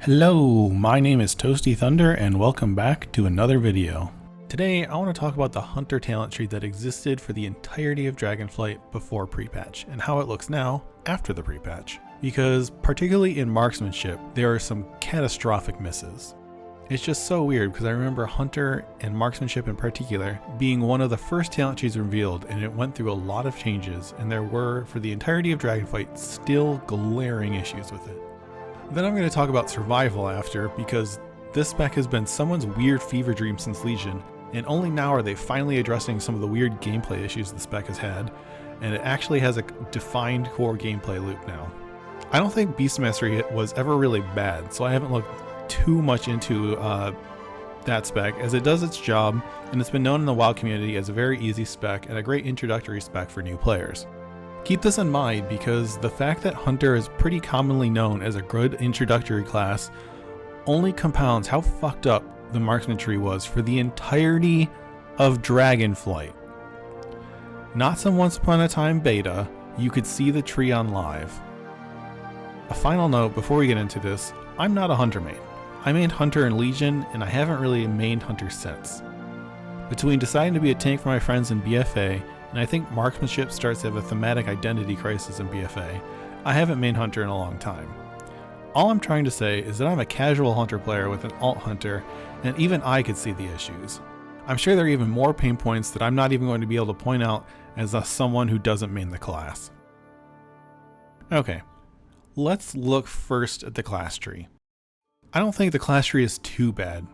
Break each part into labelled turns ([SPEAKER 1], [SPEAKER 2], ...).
[SPEAKER 1] Hello, my name is Toasty Thunder and welcome back to another video. Today I want to talk about the Hunter talent tree that existed for the entirety of Dragonflight before pre-patch and how it looks now after the pre-patch. Because particularly in marksmanship, there are some catastrophic misses. It's just so weird because I remember Hunter and marksmanship in particular being one of the first talent trees revealed, and it went through a lot of changes, and there were, for the entirety of Dragonflight, still glaring issues with it. Then I'm going to talk about survival after, because this spec has been someone's weird fever dream since Legion, and only now are they finally addressing some of the weird gameplay issues the spec has had, and it actually has a defined core gameplay loop now. I don't think Beast Mastery was ever really bad, so I haven't looked too much into that spec, as it does its job, and it's been known in the WoW community as a very easy spec and a great introductory spec for new players. Keep this in mind because the fact that Hunter is pretty commonly known as a good introductory class only compounds how fucked up the marksman tree was for the entirety of Dragonflight. Not some once upon a time beta, you could see the tree on live. A final note before we get into this, I'm not a Hunter main. I mained Hunter in Legion and I haven't really mained Hunter since. Between deciding to be a tank for my friends in BFA, and I think marksmanship starts to have a thematic identity crisis in BFA, I haven't mained Hunter in a long time. All I'm trying to say is that I'm a casual Hunter player with an alt Hunter, and even I could see the issues. I'm sure there are even more pain points that I'm not even going to be able to point out as someone who doesn't main the class. Okay, let's look first at the class tree. I don't think the class tree is too bad.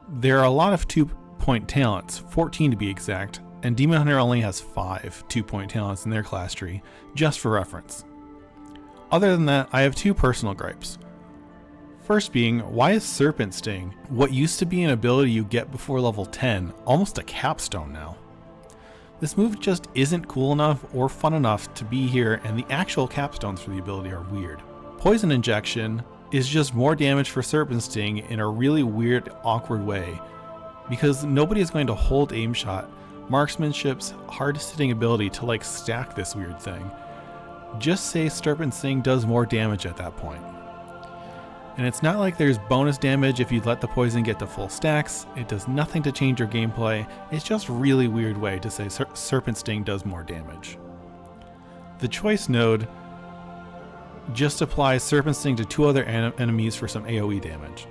[SPEAKER 1] There are a lot of 2-point talents, 14 to be exact, and Demon Hunter only has 5 2-point talents in their class tree, just for reference. Other than that, I have two personal gripes. First being, why is Serpent Sting, what used to be an ability you get before level 10, almost a capstone now? This move just isn't cool enough or fun enough to be here, and the actual capstones for the ability are weird. Poison Injection is just more damage for Serpent Sting in a really weird, awkward way, because nobody is going to hold aim shot, marksmanship's hardest hitting ability, to stack this weird thing. Just say Serpent Sting does more damage at that point. And it's not like there's bonus damage if you let the poison get to full stacks. It does nothing to change your gameplay. It's just a really weird way to say Serpent Sting does more damage. The choice node just applies Serpent Sting to 2 other enemies for some AoE damage.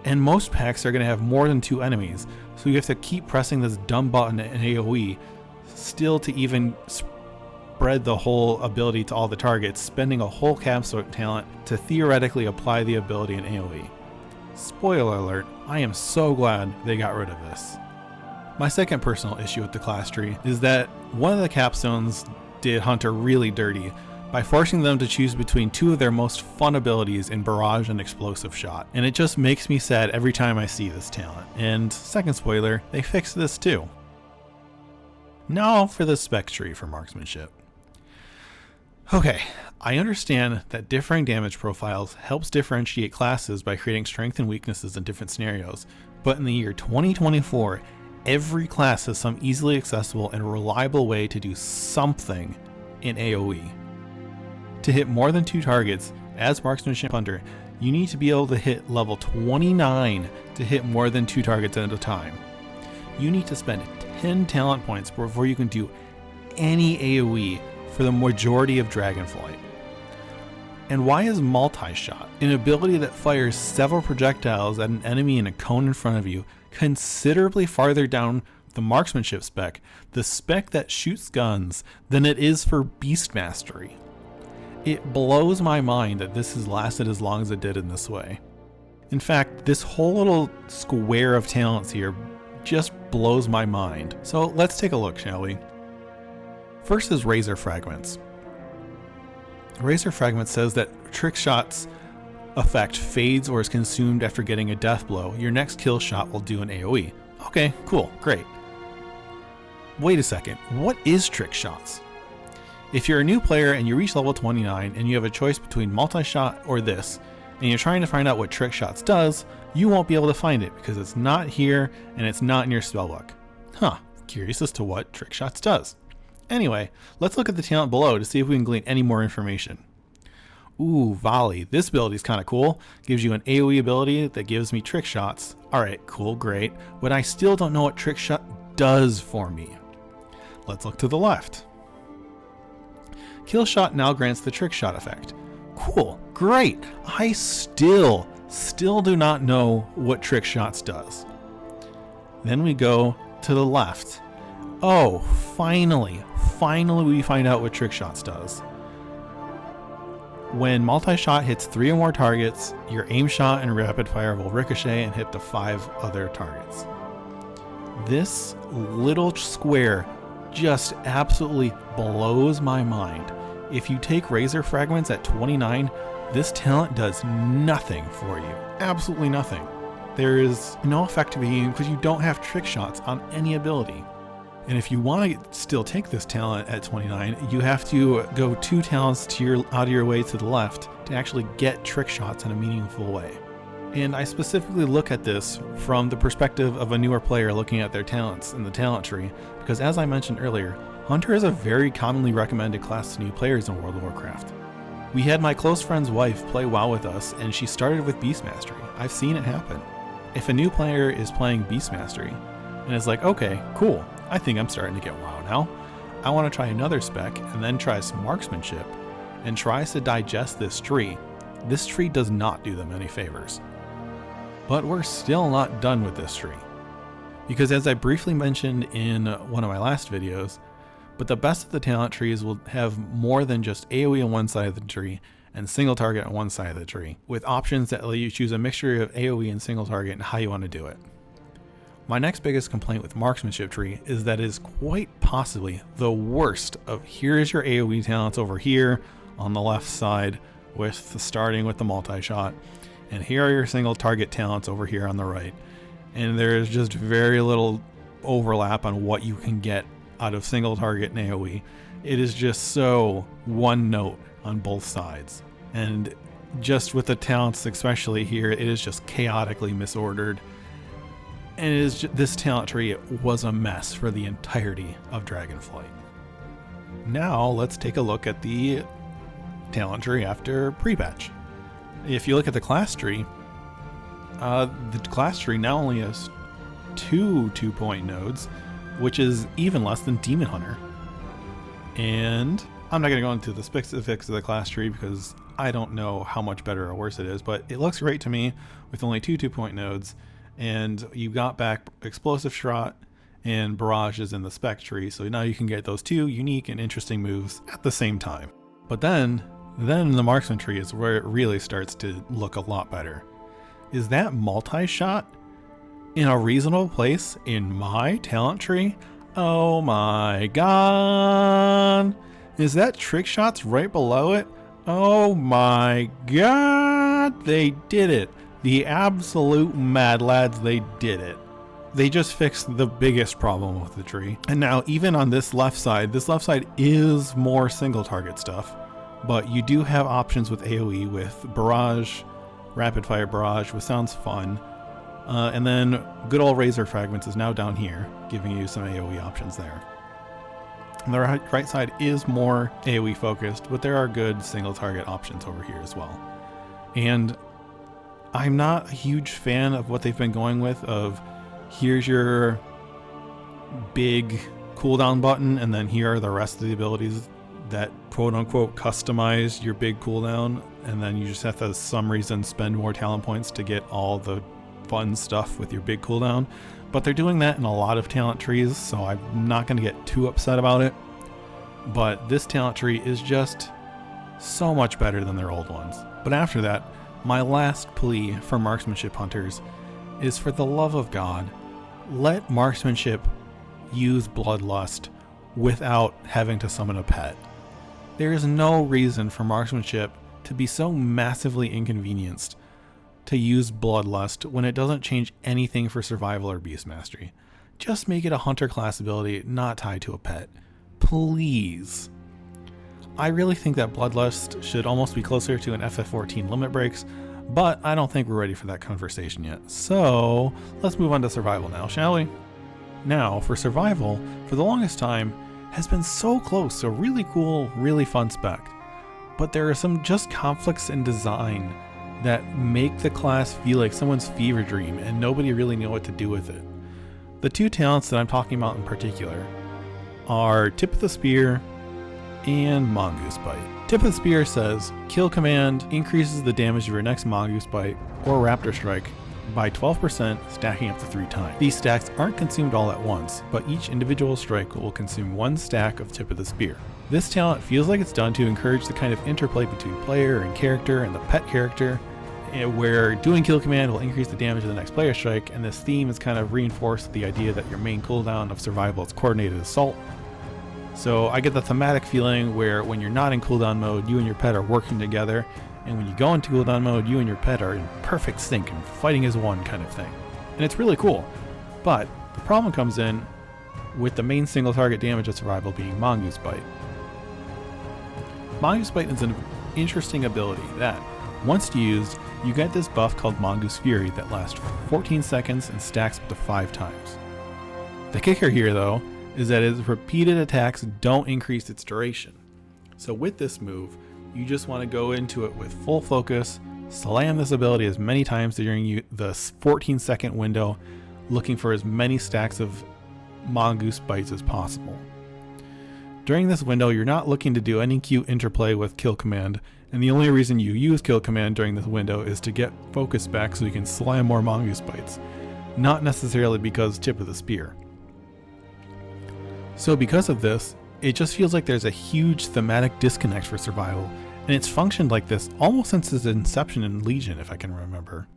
[SPEAKER 1] And most packs are going to have more than 2 enemies, so you have to keep pressing this dumb button in AoE still to even spread the whole ability to all the targets, spending a whole capstone talent to theoretically apply the ability in AoE. Spoiler alert, I am so glad they got rid of this. My second personal issue with the class tree is that one of the capstones did Hunter really dirty by forcing them to choose between 2 of their most fun abilities in Barrage and Explosive Shot, and it just makes me sad every time I see this talent. And second spoiler, they fixed this too. Now for the spec tree for marksmanship. Okay, I understand that differing damage profiles helps differentiate classes by creating strengths and weaknesses in different scenarios, but in the year 2024, every class has some easily accessible and reliable way to do something in AoE. To hit more than 2 targets as marksmanship hunter, you need to be able to hit level 29 to hit more than 2 targets at a time. You need to spend 10 talent points before you can do any AoE for the majority of Dragonflight. And why is multi-shot, an ability that fires several projectiles at an enemy in a cone in front of you, considerably farther down the marksmanship spec, the spec that shoots guns, than it is for Beast Mastery? It blows my mind that this has lasted as long as it did in this way. In fact, this whole little square of talents here just blows my mind. So let's take a look, shall we? First is Razor Fragments. Razor Fragments says that trick shots effect fades or is consumed after getting a death blow. Your next kill shot will do an AoE. Okay, cool, great. Wait a second, what is trick shots? If you're a new player and you reach level 29 and you have a choice between multi-shot or this, and you're trying to find out what trick shots does, you won't be able to find it because it's not here and it's not in your spellbook. Huh, curious as to what trick shots does. Anyway, let's look at the talent below to see if we can glean any more information. Ooh, volley. This ability is kind of cool. Gives you an AoE ability that gives me trick shots. Alright, cool, great. But I still don't know what trick shot does for me. Let's look to the left. Kill shot now grants the trick shot effect. Cool, great. I still do not know what trick shots does. Then we go to the left. Oh, finally we find out what trick shots does. When multi-shot hits 3 or more targets, your aim shot and rapid fire will ricochet and hit to 5 other targets. This little square just absolutely blows my mind. If you take Razor Fragments at 29, this talent does nothing for you. Absolutely nothing. There is no effect to be because you don't have trick shots on any ability. And if you want to still take this talent at 29, you have to go 2 talents out of your way to the left to actually get trick shots in a meaningful way. And I specifically look at this from the perspective of a newer player looking at their talents in the talent tree, because as I mentioned earlier, Hunter is a very commonly recommended class to new players in World of Warcraft. We had my close friend's wife play WoW with us, and she started with Beast Mastery. I've seen it happen. If a new player is playing Beast Mastery and is like, okay, cool, I think I'm starting to get WoW now. I want to try another spec and then try some marksmanship, and tries to digest this tree. This tree does not do them any favors. But we're still not done with this tree. Because as I briefly mentioned in one of my last videos, but the best of the talent trees will have more than just AoE on one side of the tree and single target on one side of the tree, with options that let you choose a mixture of AoE and single target and how you want to do it. My next biggest complaint with marksmanship tree is that it is quite possibly the worst of here's your AoE talents over here on the left side starting with the multi-shot, and here are your single target talents over here on the right. And there is just very little overlap on what you can get out of single target and AoE. It is just so one note on both sides. And just with the talents, especially here, it is just chaotically misordered. And this talent tree was a mess for the entirety of Dragonflight. Now let's take a look at the talent tree after pre-patch. If you look at the class tree now only has 2 2-point nodes, which is even less than Demon Hunter. And I'm not going to go into the specifics of the class tree because I don't know how much better or worse it is, but it looks great to me with only 2 2-point nodes. And you got back Explosive Shot and Barrages in the spec tree, so now you can get those 2 unique and interesting moves at the same time. But then the marksman tree is where it really starts to look a lot better. Is that multi-shot in a reasonable place in my talent tree? Oh my god! Is that trick shots right below it? Oh my god! They did it! The absolute mad lads, they did it. They just fixed the biggest problem with the tree. And now even on this left side is more single target stuff, but you do have options with AoE with Barrage, Rapid Fire Barrage, which sounds fun. And then good old Razor Fragments is now down here, giving you some AoE options there. And the right side is more AoE focused, but there are good single target options over here as well. And I'm not a huge fan of what they've been going with of here's your big cooldown button and then here are the rest of the abilities that quote unquote customize your big cooldown, and then you just have to, for some reason, spend more talent points to get all the fun stuff with your big cooldown. But they're doing that in a lot of talent trees, so I'm not going to get too upset about it. But this talent tree is just so much better than their old ones. But after that, my last plea for marksmanship hunters is, for the love of God, let marksmanship use bloodlust without having to summon a pet. There is no reason for marksmanship to be so massively inconvenienced to use bloodlust when it doesn't change anything for survival or beast mastery. Just make it a hunter class ability, not tied to a pet. Please. I really think that bloodlust should almost be closer to an FF14 limit breaks, but I don't think we're ready for that conversation yet. So let's move on to survival now, shall we? Now, for survival, for the longest time, has been so close to a really cool, really fun spec. but there are some just conflicts in design that make the class feel like someone's fever dream and nobody really knew what to do with it. The two talents that I'm talking about in particular are Tip of the Spear and Mongoose Bite. Tip of the Spear says, kill command increases the damage of your next Mongoose Bite or Raptor Strike by 12%, stacking up to 3 times. These stacks aren't consumed all at once, but each individual strike will consume 1 stack of Tip of the Spear. This talent feels like it's done to encourage the kind of interplay between player and character and the pet character, where doing kill command will increase the damage of the next player strike, and this theme is kind of reinforced with the idea that your main cooldown of survival is coordinated assault. So I get the thematic feeling where when you're not in cooldown mode, you and your pet are working together, and when you go into cooldown mode, you and your pet are in perfect sync and fighting as one kind of thing. And it's really cool. But the problem comes in with the main single target damage of survival being Mongoose Bite. Mongoose Bite is an interesting ability that, once used, you get this buff called Mongoose Fury that lasts 14 seconds and stacks up to 5 times. The kicker here, though, is that its repeated attacks don't increase its duration. So with this move, you just want to go into it with full focus, slam this ability as many times during the 14-second window, looking for as many stacks of Mongoose Bites as possible. During this window, you're not looking to do any cute interplay with kill command, and the only reason you use kill command during this window is to get focus back so you can slam more Mongoose Bites, not necessarily because Tip of the Spear. So because of this, it just feels like there's a huge thematic disconnect for survival, and it's functioned like this almost since its inception in Legion, if I can remember.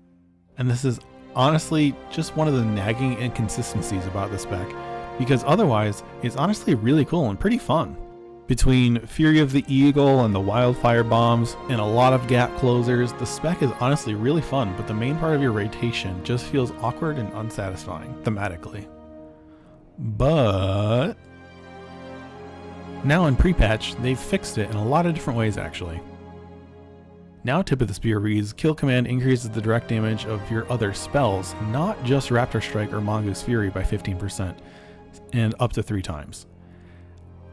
[SPEAKER 1] And this is honestly just one of the nagging inconsistencies about the spec, because otherwise, it's honestly really cool and pretty fun. Between Fury of the Eagle and the Wildfire Bombs and a lot of gap closers, the spec is honestly really fun, but the main part of your rotation just feels awkward and unsatisfying, thematically. But now in pre-patch, they've fixed it in a lot of different ways actually. Now Tip of the Spear reads, kill command increases the direct damage of your other spells, not just Raptor Strike or Mongoose Fury by 15%, and up to 3 times.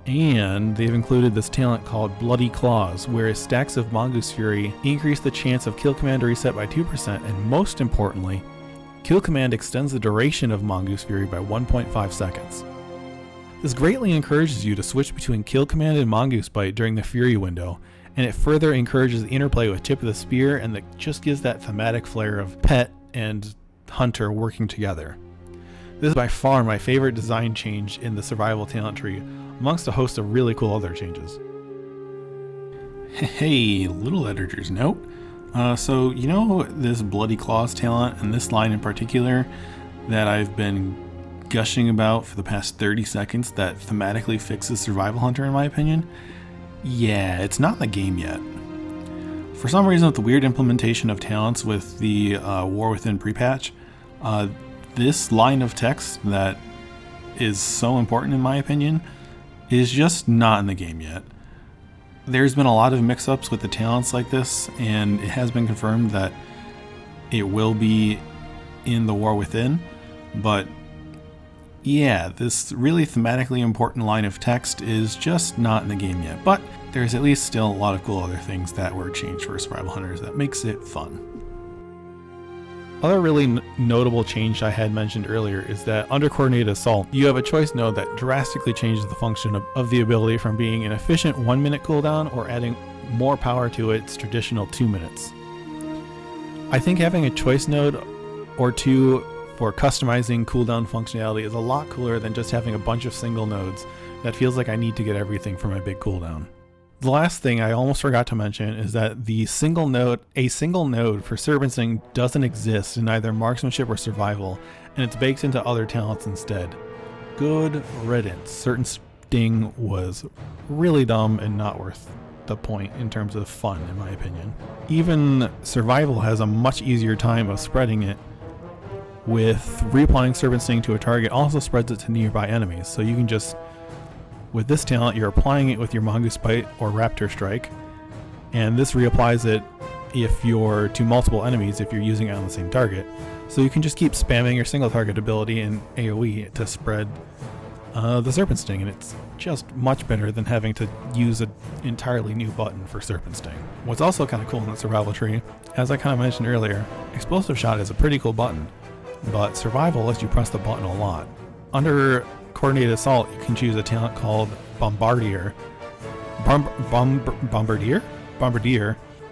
[SPEAKER 1] And they've included this talent called Bloody Claws, where stacks of Mongoose Fury increase the chance of kill command to reset by 2%, and most importantly, kill command extends the duration of Mongoose Fury by 1.5 seconds. This greatly encourages you to switch between kill command and Mongoose Bite during the Fury window, and it further encourages the interplay with Tip of the Spear, and that just gives that thematic flair of pet and hunter working together. This is by far my favorite design change in the survival talent tree, amongst a host of really cool other changes. Hey, little editor's note. So you know this Bloody Claws talent and this line in particular that I've been gushing about for the past 30 seconds that thematically fixes Survival Hunter in my opinion? Yeah, it's not in the game yet. For some reason with the weird implementation of talents with the War Within pre-patch, this line of text that is so important in my opinion is just not in the game yet. There's been a lot of mix-ups with the talents like this, and it has been confirmed that it will be in the War Within, but yeah, this really thematically important line of text is just not in the game yet, but there's at least still a lot of cool other things that were changed for Survival Hunters that makes it fun. Other really notable change I had mentioned earlier is that under Coordinated Assault, you have a choice node that drastically changes the function of the ability from being an efficient 1-minute cooldown or adding more power to its traditional 2 minutes. I think having a choice node or two for customizing cooldown functionality is a lot cooler than just having a bunch of single nodes that feels like I need to get everything for my big cooldown. The last thing I almost forgot to mention is that a single node for Serpentsing doesn't exist in either marksmanship or survival, and it's baked into other talents instead. Good riddance. Certain Sting was really dumb and not worth the point in terms of fun, in my opinion. Even survival has a much easier time of spreading it, with reapplying Serpentsing to a target also spreads it to nearby enemies, so you can just, with this talent, you're applying it with your Mongoose Bite or Raptor Strike, and this reapplies it if you're to multiple enemies if you're using it on the same target. So you can just keep spamming your single target ability in AoE to spread the Serpent Sting, and it's just much better than having to use an entirely new button for Serpent Sting. What's also kind of cool in the survival tree, as I kind of mentioned earlier, Explosive Shot is a pretty cool button, but Survival lets you press the button a lot. Under Coordinated Assault, you can choose a talent called Bombardier,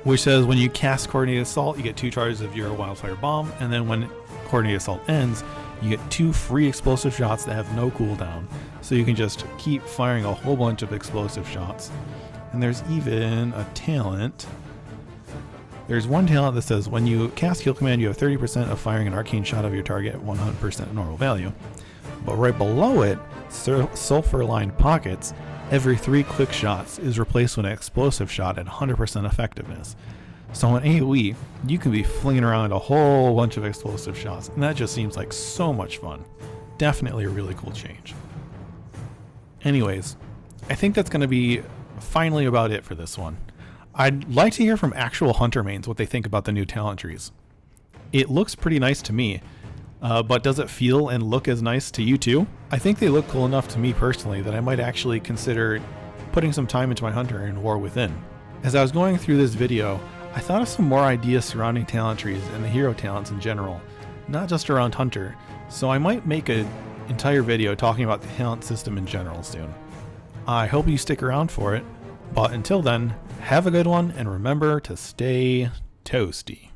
[SPEAKER 1] which says when you cast Coordinated Assault, you get 2 charges of your Wildfire Bomb, and then when Coordinated Assault ends, you get 2 free explosive shots that have no cooldown, so you can just keep firing a whole bunch of explosive shots. And there's even a talent. There's one talent that says when you cast Kill Command, you have 30% of firing an arcane shot of your target at 100% normal value. But right below it, Sulfur-Lined Pockets, every 3 click shots is replaced with an explosive shot at 100% effectiveness. So in AoE, you can be flinging around a whole bunch of explosive shots, and that just seems like so much fun. Definitely a really cool change. Anyways, I think that's going to be finally about it for this one. I'd like to hear from actual hunter mains what they think about the new talent trees. It looks pretty nice to me, but does it feel and look as nice to you too? I think they look cool enough to me personally that I might actually consider putting some time into my hunter in War Within. As I was going through this video, I thought of some more ideas surrounding talent trees and the hero talents in general, not just around Hunter, so I might make an entire video talking about the talent system in general soon. I hope you stick around for it, but until then, have a good one and remember to stay toasty.